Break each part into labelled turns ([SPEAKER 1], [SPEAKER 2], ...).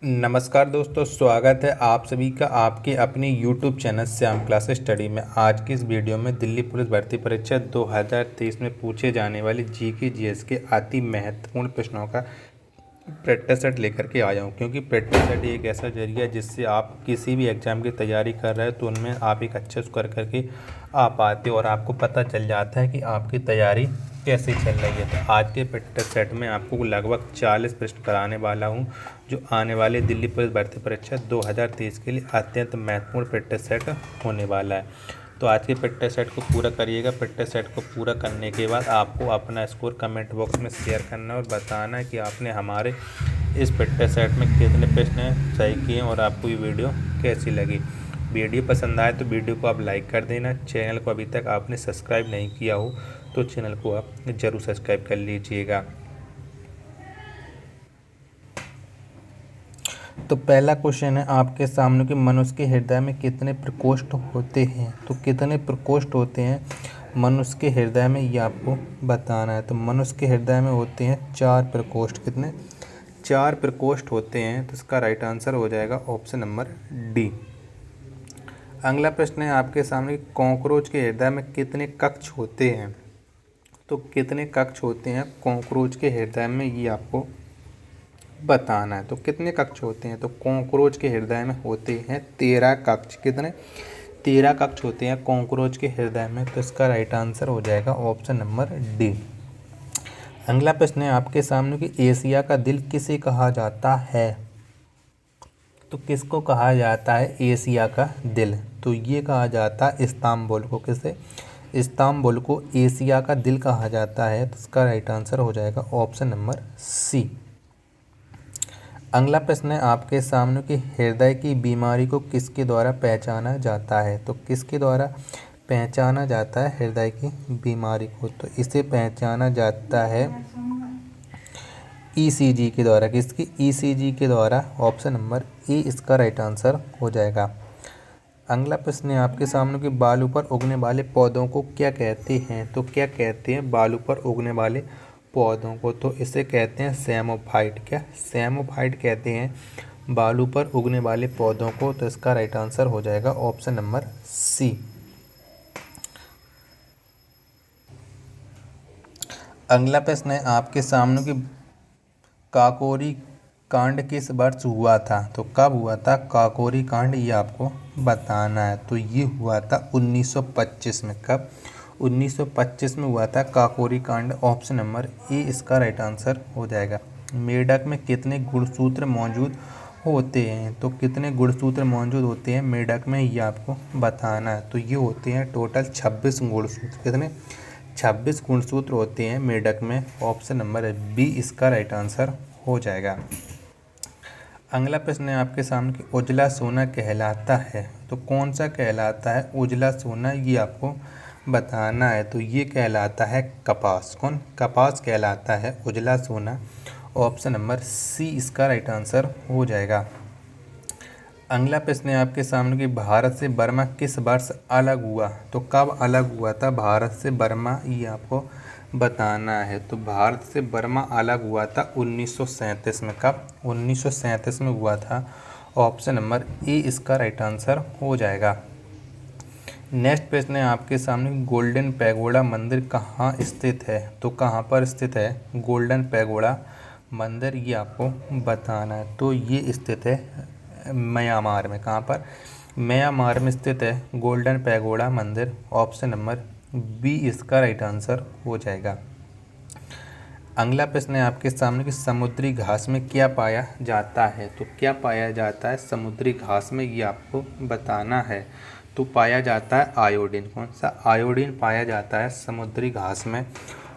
[SPEAKER 1] नमस्कार दोस्तों, स्वागत है आप सभी का आपके अपने YouTube channel Shyam class study में। आज की इस वीडियो में दिल्ली पुलिस भर्ती परीक्षा 2023 में पूछे जाने वाली जीके जीएस के अति महत्वपूर्ण प्रश्नों का प्रैक्टिस सेट लेकर के आया हूँ। क्योंकि प्रैक्टिस सेट एक ऐसा जरिया है जिससे आप किसी भी एग्ज़ाम की तैयारी कर रहे हो तो उनमें आप एक अच्छे स्कोर करके आ पाते हो और आपको पता चल जाता है कि आपकी तैयारी कैसे चल रही है। तो आज के प्रैक्टिस सेट में आपको लगभग 40 प्रश्न कराने वाला हूँ जो आने वाले दिल्ली पुलिस भर्ती परीक्षा 2023 के लिए अत्यंत महत्वपूर्ण प्रैक्टिस सेट होने वाला है। तो आज के प्रैक्टिस सेट को पूरा करिएगा। प्रैक्टिस सेट को पूरा करने के बाद आपको अपना स्कोर कमेंट बॉक्स में शेयर करना और बताना है कि आपने हमारे इस प्रैक्टिस सेट में कितने प्रश्न सही किए और आपको ये वीडियो कैसी लगी। वीडियो पसंद आए तो वीडियो को आप लाइक कर देना। चैनल को अभी तक आपने सब्सक्राइब नहीं किया हो तो चैनल को आप ज़रूर सब्सक्राइब कर लीजिएगा। तो पहला क्वेश्चन है आपके सामने कि मनुष्य के हृदय में कितने प्रकोष्ठ होते हैं। तो कितने प्रकोष्ठ होते हैं मनुष्य के हृदय में, ये आपको बताना है। तो मनुष्य के हृदय में होते हैं 4 प्रकोष्ठ। कितने? 4 प्रकोष्ठ होते हैं। तो इसका राइट आंसर हो जाएगा ऑप्शन नंबर डी। अगला प्रश्न है आपके सामने, कॉकरोच के हृदय में कितने कक्ष होते हैं। तो कितने कक्ष होते हैं कॉकरोच के हृदय में, ये आपको बताना है। तो कितने कक्ष होते हैं। तो कॉकरोच के हृदय में होते हैं 13 कक्ष। कितने? 13 कक्ष होते हैं कॉकरोच के हृदय में। तो इसका राइट आंसर हो जाएगा ऑप्शन नंबर डी। अगला प्रश्न है आपके सामने कि एशिया का दिल किसे कहा जाता है। तो किसको कहा जाता है एशिया का दिल। तो ये कहा जाता है इस्तांबुल को। किसे? इस्तांबुल को एशिया का दिल कहा जाता है। तो इसका राइट आंसर हो जाएगा ऑप्शन नंबर सी। अगला प्रश्न है आपके सामने कि हृदय की बीमारी को किसके द्वारा पहचाना जाता है। तो किसके द्वारा पहचाना जाता है हृदय की बीमारी को। तो इसे पहचाना जाता है ईसीजी के द्वारा। किसकी? ईसीजी के द्वारा। ऑप्शन नंबर ए इसका राइट आंसर हो जाएगा। अगला प्रश्न है आपके सामने कि बालू पर उगने वाले पौधों को क्या कहते हैं। तो क्या कहते हैं बालू पर उगने वाले पौधों को। तो इसे कहते हैं सैमोफाइट। क्या? सैमोफाइट कहते हैं बालू पर उगने वाले पौधों को। तो इसका राइट आंसर हो जाएगा ऑप्शन नंबर सी। अगला प्रश्न है आपके सामने कि काकोरी कांड किस वर्ष हुआ था। तो कब हुआ था काकोरी कांड, ये आपको बताना है। तो ये हुआ था 1925 में। कब? 1925 में हुआ था काकोरी कांड। ऑप्शन नंबर ए इसका राइट आंसर हो जाएगा। मेढक में कितने गुणसूत्र मौजूद होते हैं। तो कितने गुणसूत्र मौजूद होते हैं मेढक में, ये आपको बताना है। तो ये होते हैं टोटल 26 गुणसूत्र। कितने? 26 गुणसूत्र होते हैं मेढक में। ऑप्शन नंबर बी इसका राइट आंसर हो जाएगा। अगला प्रश्न है आपके सामने कि उजला सोना कहलाता है। तो कौन सा कहलाता है उजला सोना, ये आपको बताना है। तो ये कहलाता है कपास। कौन? कपास कहलाता है उजला सोना। ऑप्शन नंबर सी इसका राइट आंसर हो जाएगा। अगला प्रश्न है आपके सामने कि भारत से बर्मा किस वर्ष अलग हुआ। तो कब अलग हुआ था भारत से बर्मा, ये आपको बताना है। तो भारत से बर्मा अलग हुआ था 1937 में। कब? 1937 में हुआ था। ऑप्शन नंबर ए इसका राइट आंसर हो जाएगा। नेक्स्ट प्रश्न है आपके सामने, गोल्डन पैगोडा मंदिर कहाँ स्थित है। तो कहाँ पर स्थित है गोल्डन पैगोडा मंदिर, ये आपको बताना है। तो ये स्थित है म्यांमार में। कहाँ पर? म्यांमार में स्थित है गोल्डन पैगोडा मंदिर। ऑप्शन नंबर बी इसका राइट आंसर हो जाएगा। अगला प्रश्न है आपके सामने कि समुद्री घास में क्या पाया जाता है। तो क्या पाया जाता है समुद्री घास में, ये आपको बताना है। तो पाया जाता है आयोडीन। कौन सा? आयोडीन पाया जाता है समुद्री घास में।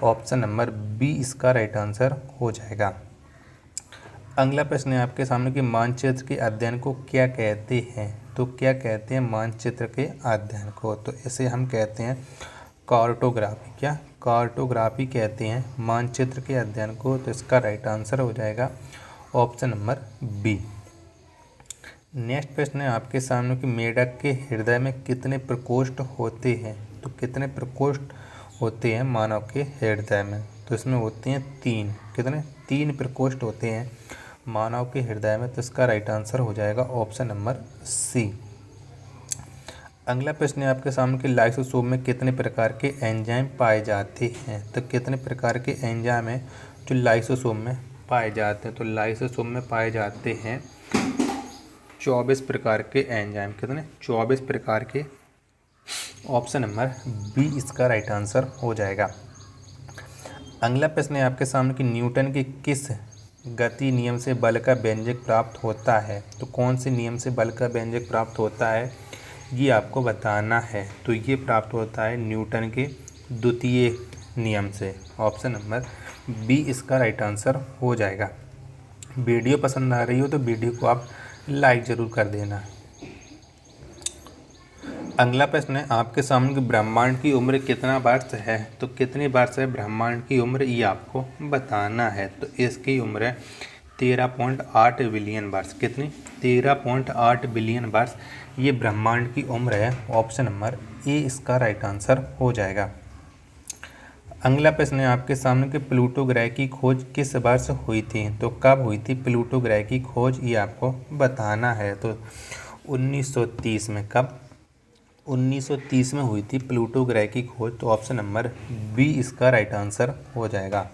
[SPEAKER 1] ऑप्शन नंबर बी इसका राइट आंसर हो जाएगा। अगला प्रश्न है आपके सामने कि मानचित्र के अध्ययन को क्या कहते हैं। तो क्या कहते हैं मानचित्र के अध्ययन को। तो इसे हम कहते हैं कार्टोग्राफी। क्या? कार्टोग्राफी कहते हैं मानचित्र के अध्ययन को। तो इसका राइट आंसर हो जाएगा ऑप्शन नंबर बी। नेक्स्ट प्रश्न है आपके सामने कि मेढक के हृदय में कितने प्रकोष्ठ होते हैं। तो कितने प्रकोष्ठ होते हैं मानव के हृदय में। तो इसमें होते हैं 3। कितने? 3 प्रकोष्ठ होते हैं मानव के हृदय में, तो इसका राइट आंसर हो जाएगा ऑप्शन नंबर सी। अगला प्रश्न है आपके सामने कि लाइसोसोम में कितने प्रकार के एंजाइम पाए जाते हैं। तो कितने प्रकार के एंजाइम हैं जो लाइसोसोम में पाए जाते हैं। तो लाइसोसोम में पाए जाते हैं 24 प्रकार के एंजाइम। कितने? 24 प्रकार के। ऑप्शन नंबर बी इसका राइट आंसर हो जाएगा। अगला प्रश्न है आपके सामने कि न्यूटन के किस गति नियम से बल का व्यंजक प्राप्त होता है। तो कौन से नियम से बल का व्यंजक प्राप्त होता है ये आपको बताना है। तो ये प्राप्त होता है न्यूटन के द्वितीय नियम से। ऑप्शन नंबर बी इसका राइट आंसर हो जाएगा। वीडियो पसंद आ रही हो तो वीडियो को आप लाइक ज़रूर कर देना। अगला प्रश्न है आपके सामने कि ब्रह्मांड की उम्र कितना वर्ष है। तो कितने वर्ष है ब्रह्मांड की उम्र ये आपको बताना है। तो इसकी उम्र है 13.8 बिलियन वर्ष। कितनी? 13.8 बिलियन वर्ष ये ब्रह्मांड की उम्र है। ऑप्शन नंबर ए इसका राइट आंसर हो जाएगा। अगला प्रश्न है आपके सामने कि प्लूटो ग्रह की खोज किस वर्ष हुई थी। तो कब हुई थी प्लूटो ग्रह की खोज ये आपको बताना है। तो 1930 में। कब? 1930 में हुई थी प्लूटो ग्रह की खोज। तो ऑप्शन नंबर बी इसका राइट आंसर हो जाएगा।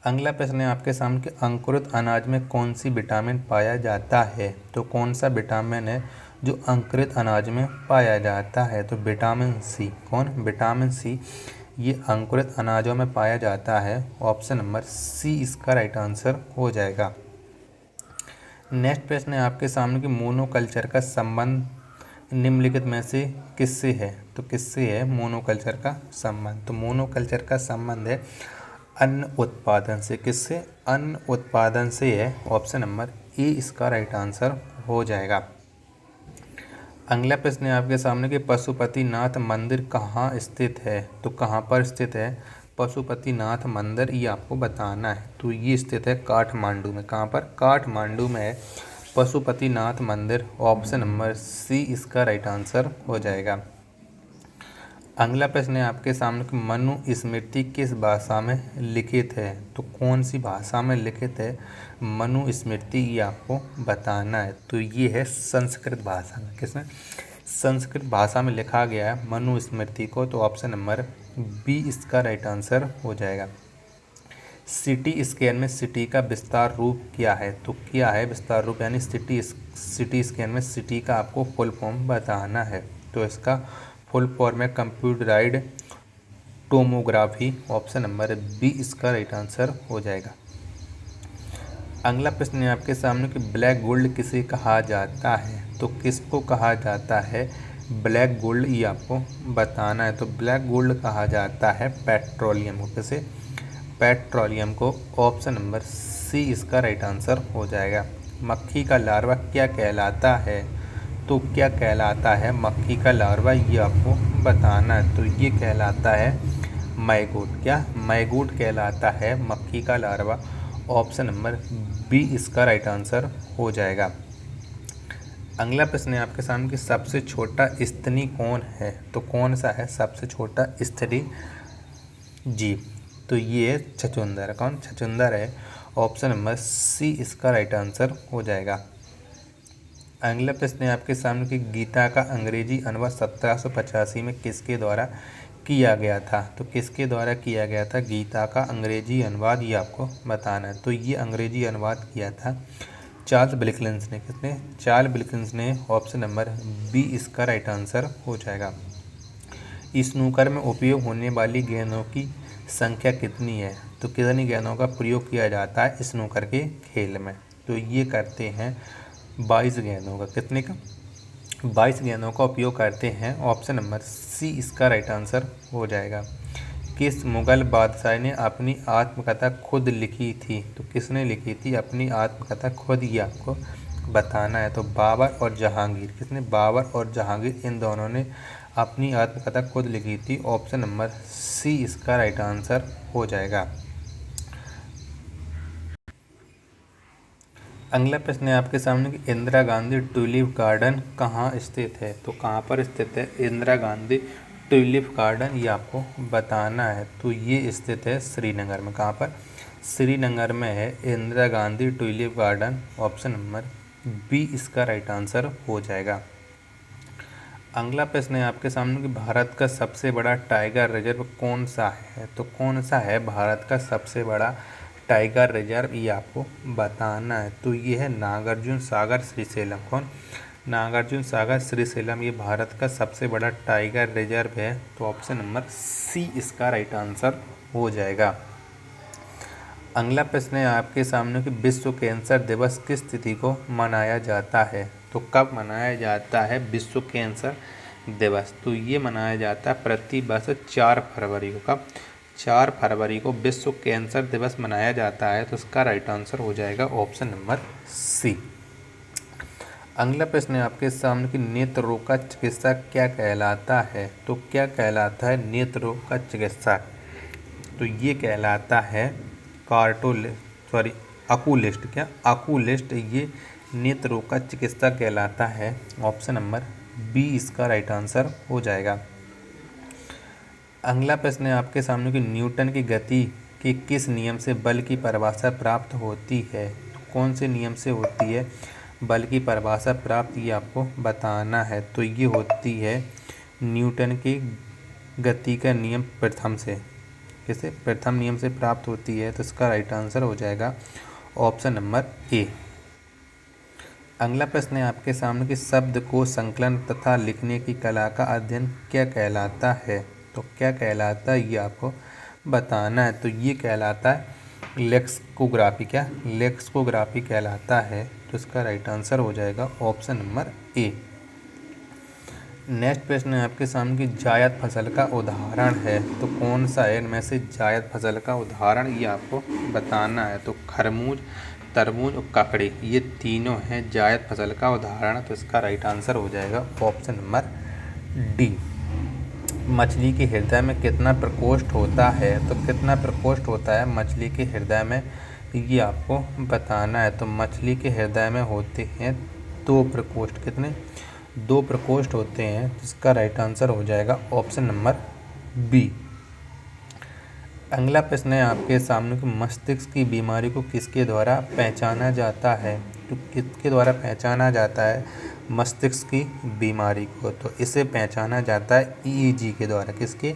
[SPEAKER 1] अगला प्रश्न है आपके सामने कि अंकुरित अनाज में कौन सी विटामिन पाया जाता है। तो कौन सा विटामिन है जो अंकुरित अनाज में पाया जाता है। तो विटामिन सी। कौन? विटामिन सी ये अंकुरित अनाजों में पाया जाता है। ऑप्शन नंबर सी इसका राइट आंसर हो जाएगा। नेक्स्ट प्रश्न है आपके सामने कि मोनोकल्चर का संबंध निम्नलिखित में से किससे है। तो किससे है मोनोकल्चर का संबंध। तो मोनोकल्चर का संबंध है अन्न उत्पादन से। किससे? अन्न उत्पादन से है। ऑप्शन नंबर ए इसका राइट आंसर हो जाएगा। अगला प्रश्न है आपके सामने कि पशुपतिनाथ मंदिर कहाँ स्थित है। तो कहाँ पर स्थित है पशुपतिनाथ मंदिर ये आपको बताना है। तो ये स्थित है काठमांडू में। कहाँ पर? काठमांडू में है पशुपतिनाथ मंदिर। ऑप्शन नंबर सी इसका राइट आंसर हो जाएगा। अगला प्रश्न है आपके सामने कि मनु स्मृति किस भाषा में लिखित है। तो कौन सी भाषा में लिखित है मनु स्मृति ये आपको बताना है। तो ये है संस्कृत भाषा में। किसमें? संस्कृत भाषा में लिखा गया है मनु स्मृति को। तो ऑप्शन नंबर बी इसका राइट आंसर हो जाएगा। सिटी स्कैन में सिटी का विस्तार रूप क्या है। तो क्या है विस्तार रूप, यानी सिटी स्कैन में सिटी का आपको फुल फॉर्म बताना है। तो इसका फुल फॉर्म है computerised tomography. Option number B इसका राइट आंसर हो जाएगा। अगला प्रश्न है आपके सामने कि ब्लैक गोल्ड किसे कहा जाता है। तो किसको कहा जाता है ब्लैक गोल्ड ये आपको बताना है। तो ब्लैक गोल्ड कहा जाता है पेट्रोलियम को। किसे? पेट्रोलियम को। ऑप्शन नंबर सी इसका राइट आंसर हो जाएगा। मक्खी का लार्वा क्या कहलाता है। तो क्या कहलाता है मक्खी का लार्वा ये आपको बताना है। तो ये कहलाता है मैगोट। क्या? मैगोट कहलाता है मक्खी का लार्वा। ऑप्शन नंबर बी इसका राइट आंसर हो जाएगा। अगला प्रश्न है आपके सामने कि सबसे छोटा स्तनी कौन है। तो कौन सा है सबसे छोटा स्तनी जीव। तो ये छछूंदर। कौन? छछूंदर है। ऑप्शन नंबर सी इसका राइट आंसर हो जाएगा। अगला प्रश्न है आपके सामने कि गीता का अंग्रेजी अनुवाद 1785 में किसके द्वारा किया गया था। तो किसके द्वारा किया गया था गीता का अंग्रेजी अनुवाद ये आपको बताना है। तो ये अंग्रेजी अनुवाद किया था चार्ल्स विल्किंस ने। किसने? चार्ल्स विल्किंस ने। ऑप्शन नंबर बी इसका राइट आंसर हो जाएगा। स्नूकर में उपयोग होने वाली गेंदों की संख्या कितनी है। तो कितनी गेंदों का प्रयोग किया जाता है स्नूकर के खेल में। तो ये करते हैं 22 गेंदों का। कितने का? 22 गेंदों का उपयोग करते हैं। ऑप्शन नंबर सी इसका राइट आंसर हो जाएगा। किस मुगल बादशाह ने अपनी आत्मकथा खुद लिखी थी। तो किसने लिखी थी अपनी आत्मकथा खुद, ये आपको बताना है। तो बाबर और जहांगीर। किसने? बाबर और जहांगीर इन दोनों ने अपनी आत्मकथा खुद लिखी थी। ऑप्शन नंबर सी इसका राइट आंसर हो जाएगा। अगला प्रश्न है आपके सामने कि इंदिरा गांधी ट्यूलिप गार्डन कहाँ स्थित है। तो कहाँ पर स्थित है इंदिरा गांधी ट्यूलिप गार्डन ये आपको बताना है। तो ये स्थित है श्रीनगर में। कहाँ पर? श्रीनगर में है Indira Gandhi tulip garden. Option number B इसका राइट आंसर हो जाएगा। अगला प्रश्न है आपके सामने कि भारत का सबसे बड़ा टाइगर रिजर्व कौन सा है। तो कौन सा है भारत का सबसे बड़ा टाइगर रिजर्व, ये आपको बताना है। तो ये है नागार्जुन सागर श्रीशैलम। कौन? नागार्जुन सागर श्रीशैलम, ये भारत का सबसे बड़ा टाइगर रिजर्व है। तो ऑप्शन नंबर सी इसका राइट आंसर हो जाएगा। अगला प्रश्न है आपके सामने कि विश्व कैंसर दिवस किस तिथि को मनाया जाता है। तो कब मनाया जाता है विश्व कैंसर दिवस? तो ये मनाया जाता है प्रति वर्ष 4 फरवरी को। कब? 4 फरवरी को विश्व कैंसर दिवस मनाया जाता है। तो इसका राइट आंसर हो जाएगा ऑप्शन नंबर सी। अगला प्रश्न है आपके सामने कि नेत्र रोग का चिकित्सक क्या कहलाता है। तो क्या कहलाता है नेत्र रोग का चिकित्सक? तो ये कहलाता है अकुलिस्ट। क्या? अकुलिस्ट, ये नेत्र रोग का चिकित्सक कहलाता है। ऑप्शन नंबर बी इसका राइट आंसर हो जाएगा। अगला प्रश्न है आपके सामने कि न्यूटन की गति के किस नियम से बल की परिभाषा प्राप्त होती है। तो कौन से नियम से होती है बल की परिभाषा प्राप्त, ये आपको बताना है। तो ये होती है न्यूटन की गति का नियम प्रथम से। किसे? प्रथम नियम से प्राप्त होती है। तो इसका राइट आंसर हो जाएगा ऑप्शन नंबर ए। अगला प्रश्न है आपके सामने कि शब्द को संकलन तथा लिखने की कला का अध्ययन क्या कहलाता है। तो क्या कहलाता है ये आपको बताना है। तो ये कहलाता है लेक्सिकोग्राफी। क्या? लेक्सिकोग्राफी कहलाता है। तो इसका राइट आंसर हो जाएगा ऑप्शन नंबर ए। नेक्स्ट प्रश्न है आपके सामने कि जायद फसल का उदाहरण है। तो कौन सा है इनमें से जायद फसल का उदाहरण, ये आपको बताना है। तो खरबूज, तरबूज और ककड़ी, ये तीनों हैं जायद फसल का उदाहरण। तो इसका राइट आंसर हो जाएगा ऑप्शन नंबर डी। मछली के हृदय में कितना प्रकोष्ठ होता है। तो कितना प्रकोष्ठ होता है मछली के हृदय में, ये आपको बताना है। तो मछली के हृदय में होते हैं 2 प्रकोष्ठ। कितने? 2 प्रकोष्ठ होते हैं। जिसका राइट आंसर हो जाएगा ऑप्शन नंबर बी। अगला प्रश्न है आपके सामने कि मस्तिष्क की बीमारी को किसके द्वारा पहचाना जाता है। तो किसके द्वारा पहचाना जाता है मस्तिष्क की बीमारी को? तो इसे पहचाना जाता है ईईजी के द्वारा। किसके?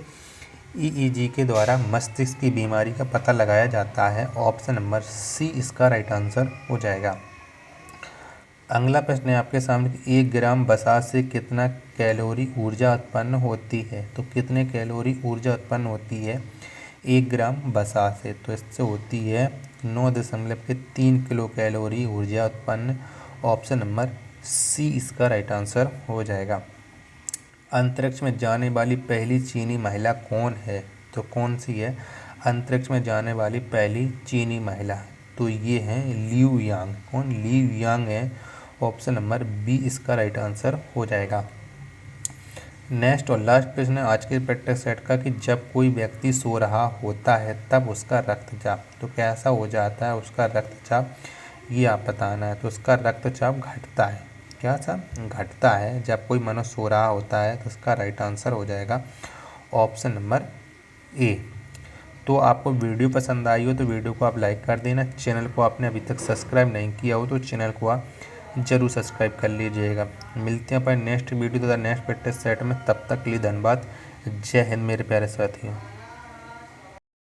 [SPEAKER 1] ईईजी के द्वारा मस्तिष्क की बीमारी का पता लगाया जाता है। ऑप्शन नंबर सी इसका राइट आंसर हो जाएगा। अगला प्रश्न है आपके सामने कि 1 ग्राम वसा से कितना कैलोरी ऊर्जा उत्पन्न होती है। तो कितने कैलोरी ऊर्जा उत्पन्न होती है 1 ग्राम वसा से? तो इससे होती है 9.3 किलो कैलोरी ऊर्जा उत्पन्न। ऑप्शन नंबर सी इसका राइट आंसर हो जाएगा। अंतरिक्ष में जाने वाली पहली चीनी महिला कौन है। तो कौन सी है अंतरिक्ष में जाने वाली पहली चीनी महिला? तो ये हैं लियू यांग। कौन? लियू यांग है। ऑप्शन नंबर बी इसका राइट आंसर हो जाएगा। नेक्स्ट और लास्ट प्रश्न है आज के प्रैक्टिस सेट का कि जब कोई व्यक्ति सो रहा होता है तब उसका रक्तचाप, तो कैसा हो जाता है उसका रक्तचाप, ये आप बताना है। तो उसका रक्तचाप घटता है। क्या सा? घटता है जब कोई मनुष्य सो रहा होता है। तो उसका राइट आंसर हो जाएगा ऑप्शन नंबर ए। तो आपको वीडियो पसंद आई हो तो वीडियो को आप लाइक कर देना। चैनल को आपने अभी तक सब्सक्राइब नहीं किया हो तो चैनल को आप जरूर सब्सक्राइब कर लीजिएगा। मिलते हैं अपन नेक्स्ट वीडियो तथा नेक्स्ट प्रैक्टिस सेट में। तब तक के लिए धन्यवाद। जय हिंद मेरे प्यारे साथियों।